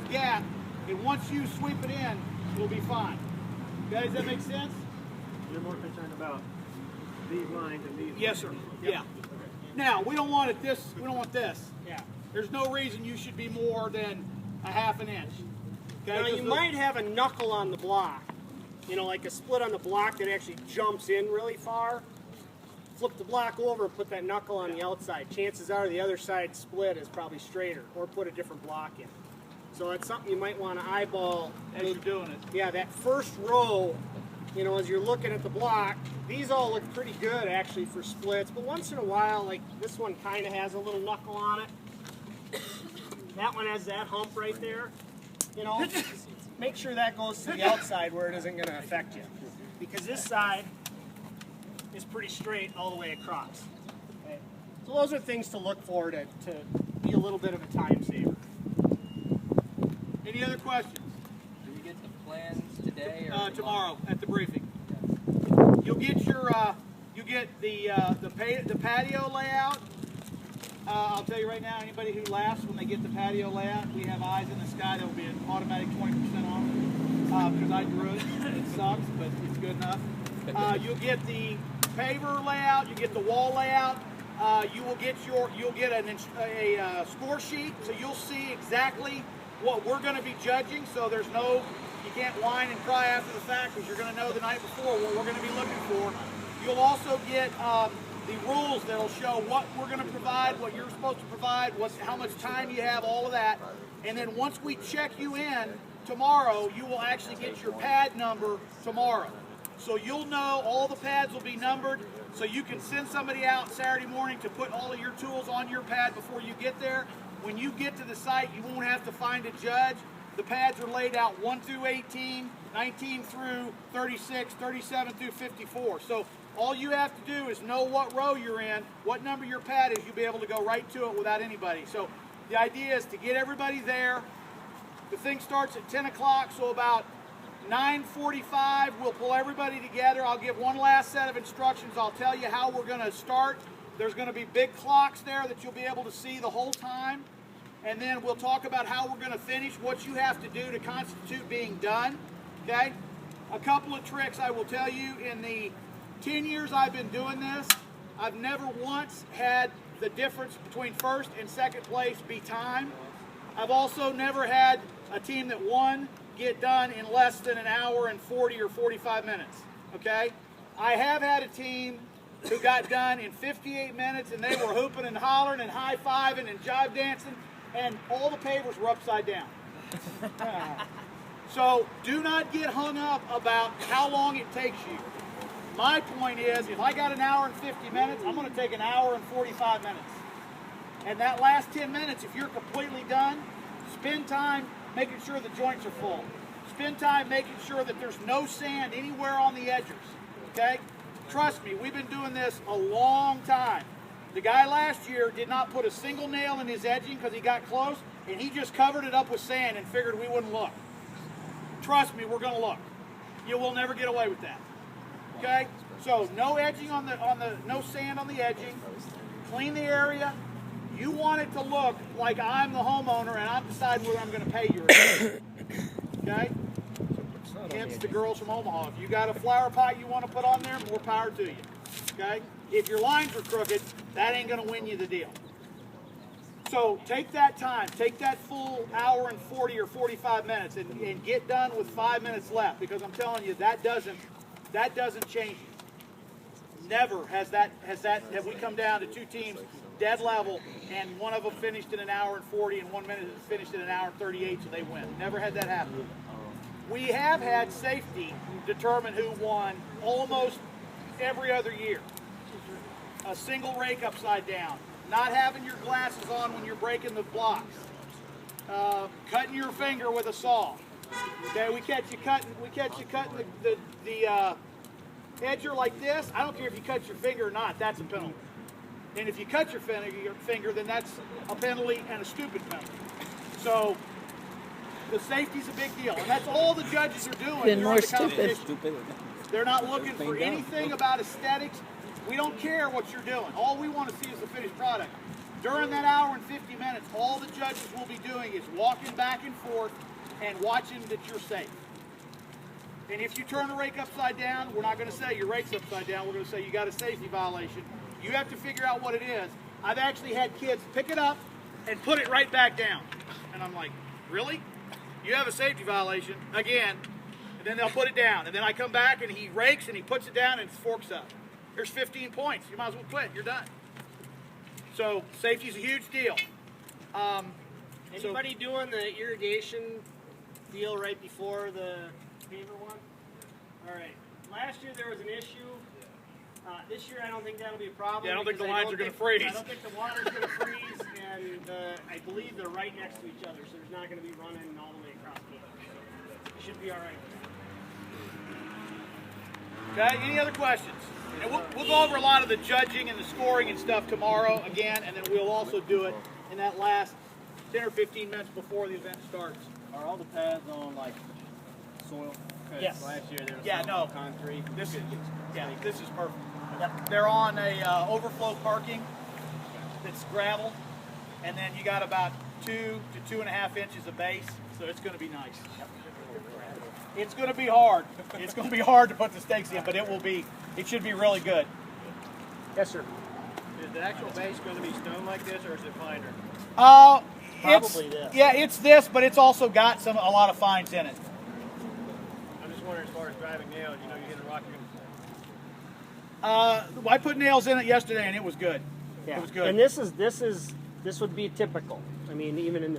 gap, and once you sweep it in, it'll be fine. Okay, does that make sense? You're more concerned about these lines and these. Yes, sir. Yeah. Now we don't want it this. We don't want this. Yeah. There's no reason you should be more than a half an inch. Okay. Now you might have a knuckle on the block. You know, like a split on the block that actually jumps in really far. Flip the block over and put that knuckle on the outside. Chances are the other side split is probably straighter, or put a different block in. So that's something you might want to eyeball as you're doing it. Yeah, that first row, you know, as you're looking at the block, these all look pretty good actually for splits, but once in a while, like this one kind of has a little knuckle on it. That one has that hump right there. You know, make sure that goes to the outside where it isn't going to affect you. Because this side is pretty straight all the way across. Okay? So those are things to look for to be a little bit of a time saver. Any other questions? Do we get the plans today or tomorrow at the briefing? You'll get your you get the patio layout. I'll tell you right now, anybody who laughs when they get the patio layout, we have eyes in the sky. There will be an automatic 20% off because I drew it. It sucks, but it's good enough. You'll get the paver layout. You get the wall layout. You'll get a score sheet, so you'll see exactly what we're going to be judging. So there's no, you can't whine and cry after the fact because you're going to know the night before what we're going to be looking for. You'll also get the rules that'll show what we're going to provide, what you're supposed to provide, how much time you have, all of that. And then once we check you in tomorrow, you will actually get your pad number tomorrow. So you'll know all the pads will be numbered, so you can send somebody out Saturday morning to put all of your tools on your pad before you get there. When you get to the site, you won't have to find a judge. The pads are laid out 1 through 18, 19 through 36, 37 through 54. So all you have to do is know what row you're in, what number your pad is. You'll be able to go right to it without anybody. So the idea is to get everybody there. The thing starts at 10 o'clock, so about 9:45 we'll pull everybody together. I'll give one last set of instructions. I'll tell you how we're going to start. There's going to be big clocks there that you'll be able to see the whole time. And then we'll talk about how we're going to finish, what you have to do to constitute being done. Okay? A couple of tricks I will tell you. In the 10 years I've been doing this, I've never once had the difference between first and second place be time. I've also never had a team that won get done in less than an hour and 40 or 45 minutes. Okay? I have had a team who got done in 58 minutes, and they were hooping and hollering and high-fiving and jive dancing, and all the pavers were upside down. So do not get hung up about how long it takes you. My point is, if I got an hour and 50 minutes, I'm going to take an hour and 45 minutes. And that last 10 minutes, if you're completely done, spend time making sure the joints are full. Spend time making sure that there's no sand anywhere on the edges. Okay? Trust me, we've been doing this a long time. The guy last year did not put a single nail in his edging because he got close, and he just covered it up with sand and figured we wouldn't look. Trust me, we're going to look. You will never get away with that. Okay? So no edging no sand on the edging. Clean the area. You want it to look like I'm the homeowner and I'm deciding whether I'm going to pay you or not. Okay? Hence the girls from Omaha. If you got a flower pot you want to put on there, more power to you. Okay? If your lines are crooked, that ain't going to win you the deal. So take that time. Take that full hour and 40 or 45 minutes and get done with 5 minutes left, because I'm telling you, that doesn't change you. Never have we come down to two teams dead level and one of them finished in an hour and 40 and 1 minute finished in an hour and 38, so they win. Never had that happen. We have had safety determine who won almost every other year. A single rake upside down, not having your glasses on when you're breaking the blocks, cutting your finger with a saw. Okay, we catch you cutting the edger like this. I don't care if you cut your finger or not, that's a penalty. And if you cut your finger, then that's a penalty and a stupid penalty. So the safety's a big deal, and that's all the judges are doing during the competition. They're not looking for anything about aesthetics. We don't care what you're doing. All we want to see is the finished product. During that hour and 50 minutes, all the judges will be doing is walking back and forth and watching that you're safe. And if you turn the rake upside down, we're not going to say your rake's upside down. We're going to say you got a safety violation. You have to figure out what it is. I've actually had kids pick it up and put it right back down. And I'm like, really? You have a safety violation, again, and then they'll put it down. And then I come back and he rakes and he puts it down and forks up. There's 15 points. You might as well quit. You're done. So safety's a huge deal. Anybody doing the irrigation deal right before the Paver one? All right. Last year there was an issue. This year I don't think that'll be a problem. Yeah, I don't think the because lines are going to freeze. I don't think the water's going to freeze, and I believe they're right next to each other, so there's not going to be running all the way across the field. So it should be all right with that. Okay, any other questions? And we'll go over a lot of the judging and the scoring and stuff tomorrow again, and then we'll also do it in that last 10 or 15 minutes before the event starts. Are all the pads on like soil? Yes. Last year there was no. concrete. This is perfect. Yep. They're on a overflow parking that's gravel, and then you got about 2 to 2.5 inches of base, so it's going to be nice. It's going to be hard. It's going to be hard to put the stakes in, but it should be really good. Yes, sir. Is the actual base going to be stone like this, or is it finer? Probably this. Yeah, it's this, but it's also got a lot of fines in it. I'm just wondering, as far as driving nails, you hit a rock, you're going to I put nails in it yesterday, and it was good. Yeah. It was good. And this would be typical. I mean, even in the